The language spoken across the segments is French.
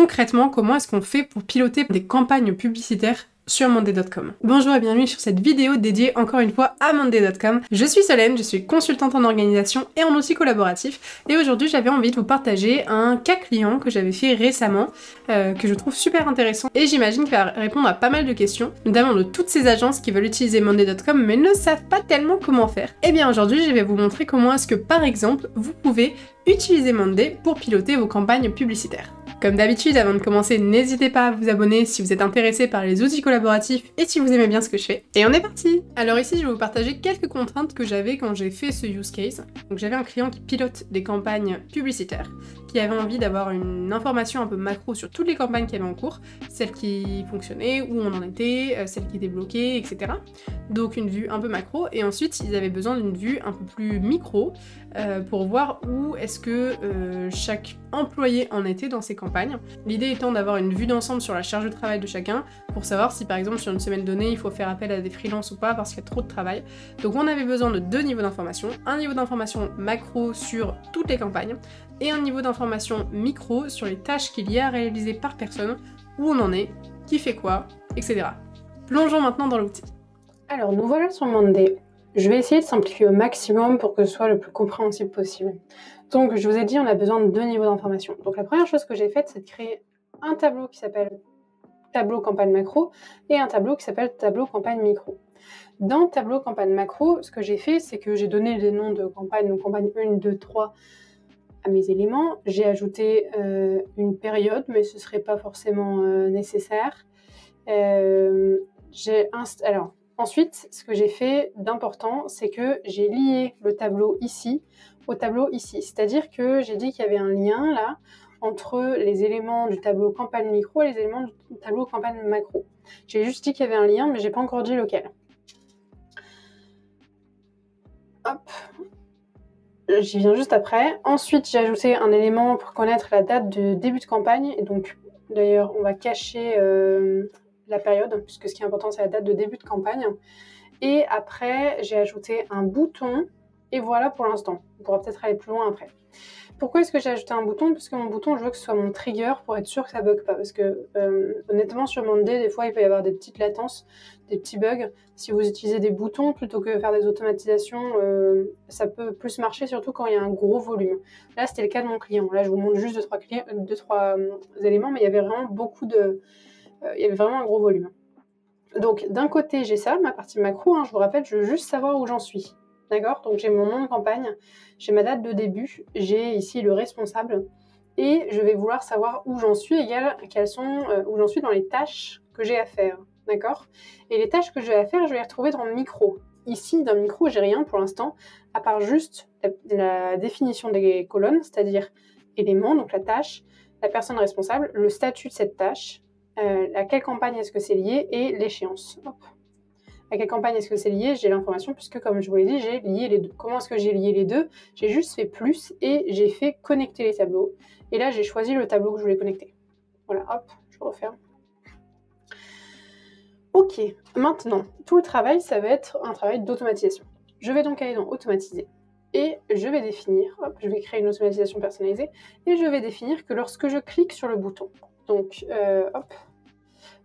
concrètement, comment est-ce qu'on fait pour piloter des campagnes publicitaires sur Monday.com. Bonjour et bienvenue sur cette vidéo dédiée encore une fois à Monday.com. Je suis Solène, je suis consultante en organisation et en outils collaboratifs et aujourd'hui j'avais envie de vous partager un cas client que j'avais fait récemment que je trouve super intéressant et j'imagine qu'il va répondre à pas mal de questions, notamment de toutes ces agences qui veulent utiliser Monday.com mais ne savent pas tellement comment faire. Et bien aujourd'hui je vais vous montrer comment est-ce que par exemple vous pouvez utiliser Monday pour piloter vos campagnes publicitaires. Comme d'habitude, avant de commencer, n'hésitez pas à vous abonner si vous êtes intéressé par les outils collaboratifs et si vous aimez bien ce que je fais. Et on est parti! Alors ici, je vais vous partager quelques contraintes que j'avais quand j'ai fait ce use case. Donc j'avais un client qui pilote des campagnes publicitaires, qui avait envie d'avoir une information un peu macro sur toutes les campagnes qu'il y avait en cours, celles qui fonctionnaient, où on en était, celles qui étaient bloquées, etc. Donc une vue un peu macro, et ensuite ils avaient besoin d'une vue un peu plus micro pour voir où est-ce que chaque employé en était dans ses campagnes. L'idée étant d'avoir une vue d'ensemble sur la charge de travail de chacun pour savoir si par exemple sur une semaine donnée il faut faire appel à des freelances ou pas parce qu'il y a trop de travail. Donc on avait besoin de deux niveaux d'information, un niveau d'information macro sur toutes les campagnes et un niveau d'information micro sur les tâches qu'il y a à réaliser par personne, où on en est, qui fait quoi, etc. Plongeons maintenant dans l'outil. Alors nous voilà sur Monday. Je vais essayer de simplifier au maximum pour que ce soit le plus compréhensible possible. Donc je vous ai dit on a besoin de deux niveaux d'information. Donc la première chose que j'ai faite c'est de créer un tableau qui s'appelle tableau campagne macro et un tableau qui s'appelle tableau campagne micro. Dans tableau campagne macro, ce que j'ai fait c'est que j'ai donné les noms de campagnes, donc campagne 1, 2, 3 à mes éléments. J'ai ajouté une période mais ce serait pas forcément nécessaire. Ensuite, ce que j'ai fait d'important, c'est que j'ai lié le tableau ici au tableau ici. C'est-à-dire que j'ai dit qu'il y avait un lien là entre les éléments du tableau campagne micro et les éléments du tableau campagne macro. J'ai juste dit qu'il y avait un lien, mais j'ai pas encore dit lequel. Hop, j'y viens juste après. Ensuite, j'ai ajouté un élément pour connaître la date de début de campagne. Et donc, d'ailleurs, on va cacher la période, puisque ce qui est important, c'est la date de début de campagne. Et après, j'ai ajouté un bouton, et voilà pour l'instant. On pourra peut-être aller plus loin après. Pourquoi est-ce que j'ai ajouté un bouton? Parce que mon bouton, je veux que ce soit mon trigger pour être sûr que ça bug pas. Parce que honnêtement, sur Monday, des fois, il peut y avoir des petites latences, des petits bugs. Si vous utilisez des boutons plutôt que faire des automatisations, ça peut plus marcher, surtout quand il y a un gros volume. Là, c'était le cas de mon client. Là, je vous montre juste deux, trois éléments, mais il y avait vraiment il y avait vraiment un gros volume. Donc, d'un côté, j'ai ça, ma partie macro. Je vous rappelle, je veux juste savoir où j'en suis. D'accord? Donc, j'ai mon nom de campagne, j'ai ma date de début, j'ai ici le responsable, et je vais vouloir savoir où j'en suis, où j'en suis dans les tâches que j'ai à faire. D'accord? Et les tâches que j'ai à faire, je vais les retrouver dans le micro. Ici, dans le micro, j'ai rien pour l'instant, à part juste la définition des colonnes, c'est-à-dire éléments, donc la tâche, la personne responsable, le statut de cette tâche, à quelle campagne est-ce que c'est lié, et l'échéance. Hop. À quelle campagne est-ce que c'est lié? J'ai l'information puisque, comme je vous l'ai dit, j'ai lié les deux. Comment est-ce que j'ai lié les deux? J'ai juste fait plus et j'ai fait connecter les tableaux. Et là, j'ai choisi le tableau que je voulais connecter. Voilà, hop, je referme. Ok, maintenant, tout le travail, ça va être un travail d'automatisation. Je vais donc aller dans Automatiser et je vais définir, hop, je vais créer une automatisation personnalisée et je vais définir que lorsque je clique sur le bouton, donc, hop,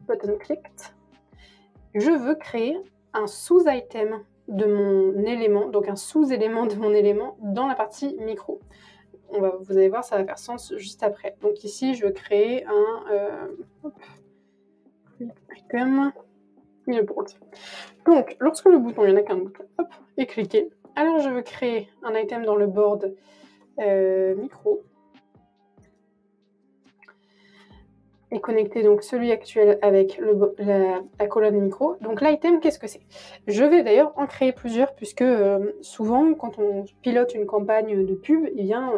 button clicked, je veux créer un sous-item de mon élément, donc un sous-élément de mon élément dans la partie micro. Vous allez voir, ça va faire sens juste après. Donc ici, je veux créer un item billboard. Donc, lorsque le bouton, il n'y en a qu'un bouton, hop, est cliqué, alors je veux créer un item dans le board micro. Et connecter donc celui actuel avec la colonne micro. Donc l'item, qu'est-ce que c'est? Je vais d'ailleurs en créer plusieurs puisque souvent quand on pilote une campagne de pub,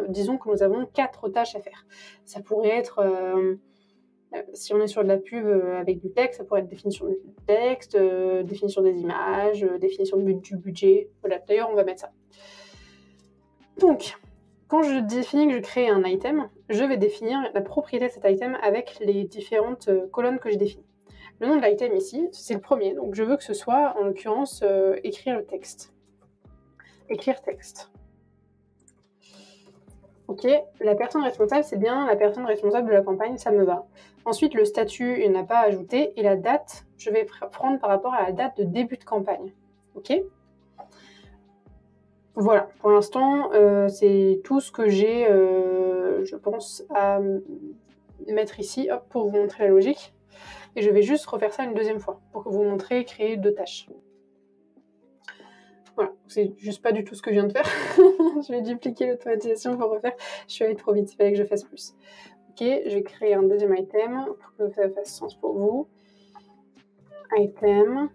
disons que nous avons 4 tâches à faire. Ça pourrait être, si on est sur de la pub avec du texte, ça pourrait être définition du texte, définition des images, définition du budget. Voilà, d'ailleurs on va mettre ça. Donc, quand je définis que je crée un item, je vais définir la propriété de cet item avec les différentes colonnes que j'ai définies. Le nom de l'item ici, c'est le premier, donc je veux que ce soit, en l'occurrence, écrire le texte. Écrire texte. Ok, la personne responsable, c'est bien la personne responsable de la campagne, ça me va. Ensuite, le statut, il n'a pas ajouté. Et la date, je vais prendre par rapport à la date de début de campagne. Ok. Voilà, pour l'instant, c'est tout ce que j'ai, je pense, à mettre ici, hop, pour vous montrer la logique. Et je vais juste refaire ça une deuxième fois, pour que vous montrez créer 2 tâches. Voilà, c'est juste pas du tout ce que je viens de faire. Je vais dupliquer l'automatisation pour refaire. Je suis allée trop vite, il fallait que je fasse plus. Ok, je vais créer un deuxième item pour que ça fasse sens pour vous. Item.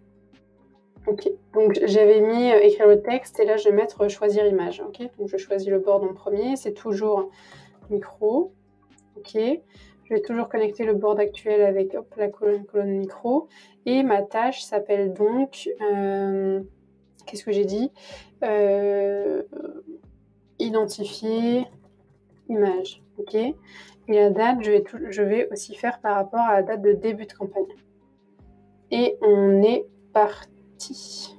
Ok, donc j'avais mis écrire le texte et là je vais mettre choisir image. Ok, donc je choisis le board en premier, c'est toujours micro. Ok, je vais toujours connecter le board actuel avec hop, la colonne micro. Et ma tâche s'appelle donc, qu'est-ce que j'ai dit, identifier image. Ok, et la date, je vais aussi faire par rapport à la date de début de campagne. Et on est parti.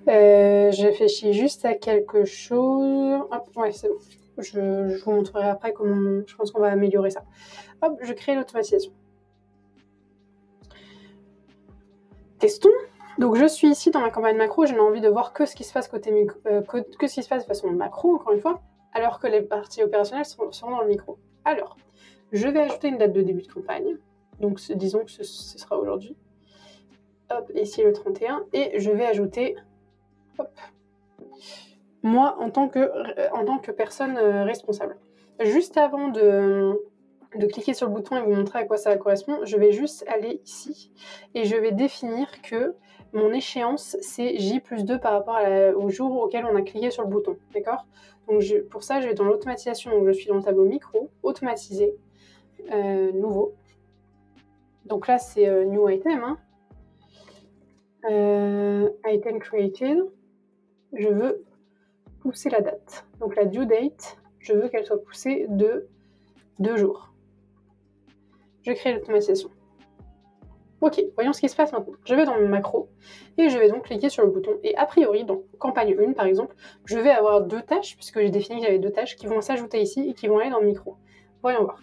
Je réfléchis juste à quelque chose. Hop, ouais, c'est bon. Je vous montrerai après comment je pense qu'on va améliorer ça. Hop, je crée l'automatisation. Testons. Donc je suis ici dans ma campagne macro, je n'ai envie de voir que ce qui se passe côté micro, que ce qui se passe de façon macro, encore une fois, alors que les parties opérationnelles seront dans le micro. Alors, je vais ajouter une date de début de campagne. Donc disons que ce sera aujourd'hui. Hop, ici le 31. Et je vais ajouter, hop, moi en tant que personne responsable. Juste avant de cliquer sur le bouton et vous montrer à quoi ça correspond, je vais juste aller ici et je vais définir que mon échéance c'est J+2 par rapport au jour auquel on a cliqué sur le bouton, d'accord? Donc pour ça, je vais dans l'automatisation, donc je suis dans le tableau micro, automatiser, nouveau. Donc là, c'est new item, hein. Item created, je veux pousser la date. Donc la due date, je veux qu'elle soit poussée de 2 jours. Je crée l'automatisation. Ok, voyons ce qui se passe maintenant. Je vais dans mon macro et je vais donc cliquer sur le bouton. Et a priori, dans campagne 1 par exemple, je vais avoir 2 tâches, puisque j'ai défini que j'avais 2 tâches qui vont s'ajouter ici et qui vont aller dans le micro. Voyons voir.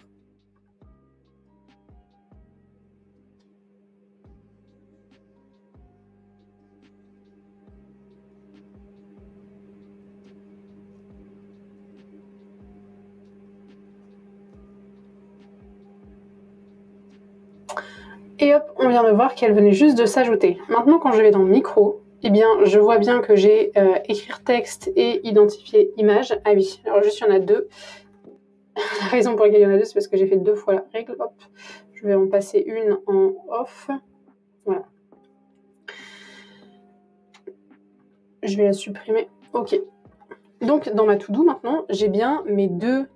Et hop, on vient de voir qu'elle venait juste de s'ajouter. Maintenant, quand je vais dans micro, eh bien, je vois bien que j'ai écrire texte et identifier image. Ah oui, alors juste il y en a 2. La raison pour laquelle il y en a 2, c'est parce que j'ai fait 2 fois la règle. Hop, je vais en passer une en off. Voilà. Je vais la supprimer. Ok. Donc, dans ma to-do, maintenant, j'ai bien mes 2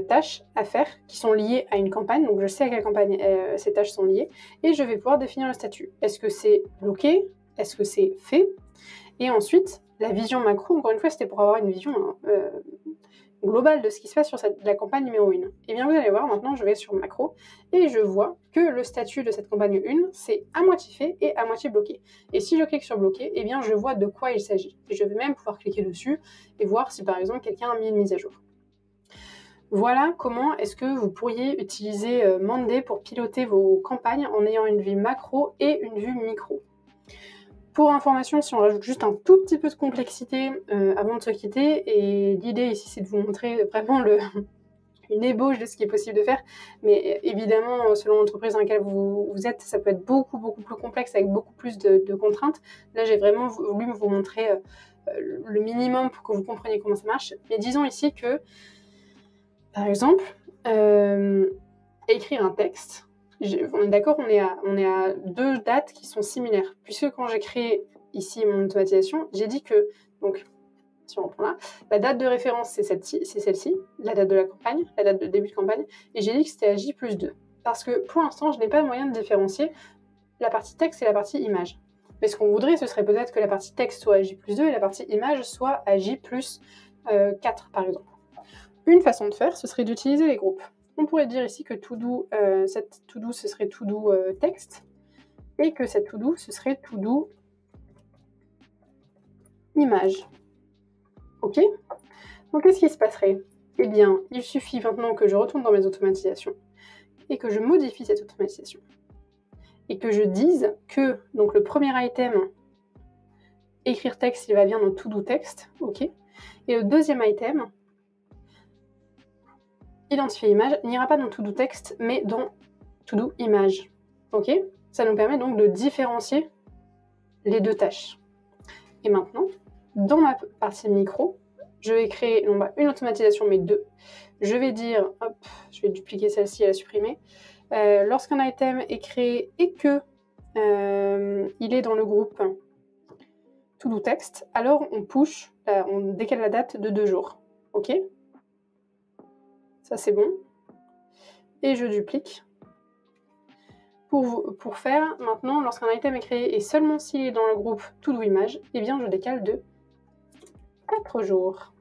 tâches à faire qui sont liées à une campagne. Donc, je sais à quelle campagne ces tâches sont liées. Et je vais pouvoir définir le statut. Est-ce que c'est bloqué? Est-ce que c'est fait? Et ensuite, la vision macro, encore une fois, c'était pour avoir une vision globale de ce qui se passe sur la campagne numéro 1. Et bien, vous allez voir, maintenant, je vais sur macro et je vois que le statut de cette campagne 1, c'est à moitié fait et à moitié bloqué. Et si je clique sur bloqué, eh bien, je vois de quoi il s'agit. Et je vais même pouvoir cliquer dessus et voir si, par exemple, quelqu'un a mis une mise à jour. Voilà comment est-ce que vous pourriez utiliser Monday pour piloter vos campagnes en ayant une vue macro et une vue micro. Pour information, si on rajoute juste un tout petit peu de complexité avant de se quitter, et l'idée ici c'est de vous montrer vraiment une ébauche de ce qui est possible de faire, mais évidemment selon l'entreprise dans laquelle vous êtes, ça peut être beaucoup plus complexe avec beaucoup plus de contraintes. Là j'ai vraiment voulu vous montrer le minimum pour que vous compreniez comment ça marche, mais disons ici que par exemple écrire un texte, on est d'accord, on est à 2 dates qui sont similaires. Puisque quand j'ai créé ici mon automatisation, j'ai dit que, donc, si on reprend là, la date de référence c'est celle-ci, la date de la campagne, la date de début de campagne, et j'ai dit que c'était à J+2. Parce que pour l'instant, je n'ai pas de moyen de différencier la partie texte et la partie image. Mais ce qu'on voudrait, ce serait peut-être que la partie texte soit à J+2 et la partie image soit à J+4, par exemple. Une façon de faire, ce serait d'utiliser les groupes. On pourrait dire ici que to-do, cette to-do, ce serait to-do texte, et que cette to-do, ce serait to-do image. Ok? Donc qu'est-ce qui se passerait? Eh bien, il suffit maintenant que je retourne dans mes automatisations et que je modifie cette automatisation. Et que je dise que donc le premier item, écrire texte, il va bien dans To Do Text, ok. Et le deuxième item, identifier image, n'ira pas dans To Do Text, mais dans To Do Image, ok. Ça nous permet donc de différencier les deux tâches. Et maintenant, dans ma partie micro, je vais créer non pas une automatisation, mais deux. Je vais dire, hop, je vais dupliquer celle-ci et la supprimer. Lorsqu'un item est créé et que il est dans le groupe To Do Text, alors on push, on décale la date de 2 jours. Ok? Ça c'est bon. Et je duplique. Pour faire maintenant, lorsqu'un item est créé et seulement s'il est dans le groupe To Do Image, eh bien je décale de 4 jours.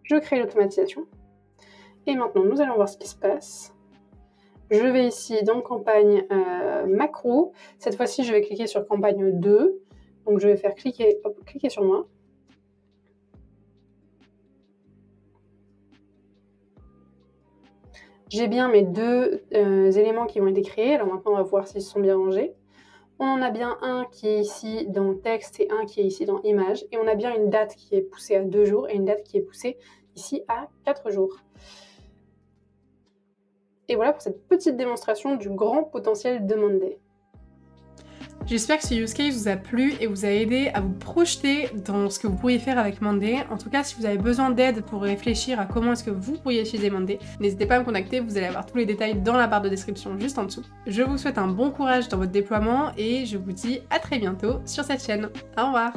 Je crée l'automatisation. Et maintenant, nous allons voir ce qui se passe. Je vais ici dans campagne macro. Cette fois-ci, je vais cliquer sur campagne 2. Donc, je vais faire cliquer sur moi. J'ai bien mes deux éléments qui ont été créés. Alors maintenant, on va voir s'ils sont bien rangés. On en a bien un qui est ici dans texte et un qui est ici dans image. Et on a bien une date qui est poussée à 2 jours et une date qui est poussée ici à 4 jours. Et voilà pour cette petite démonstration du grand potentiel de Monday. J'espère que ce use case vous a plu et vous a aidé à vous projeter dans ce que vous pourriez faire avec Monday. En tout cas, si vous avez besoin d'aide pour réfléchir à comment est-ce que vous pourriez utiliser Monday, n'hésitez pas à me contacter, vous allez avoir tous les détails dans la barre de description juste en dessous. Je vous souhaite un bon courage dans votre déploiement et je vous dis à très bientôt sur cette chaîne. Au revoir!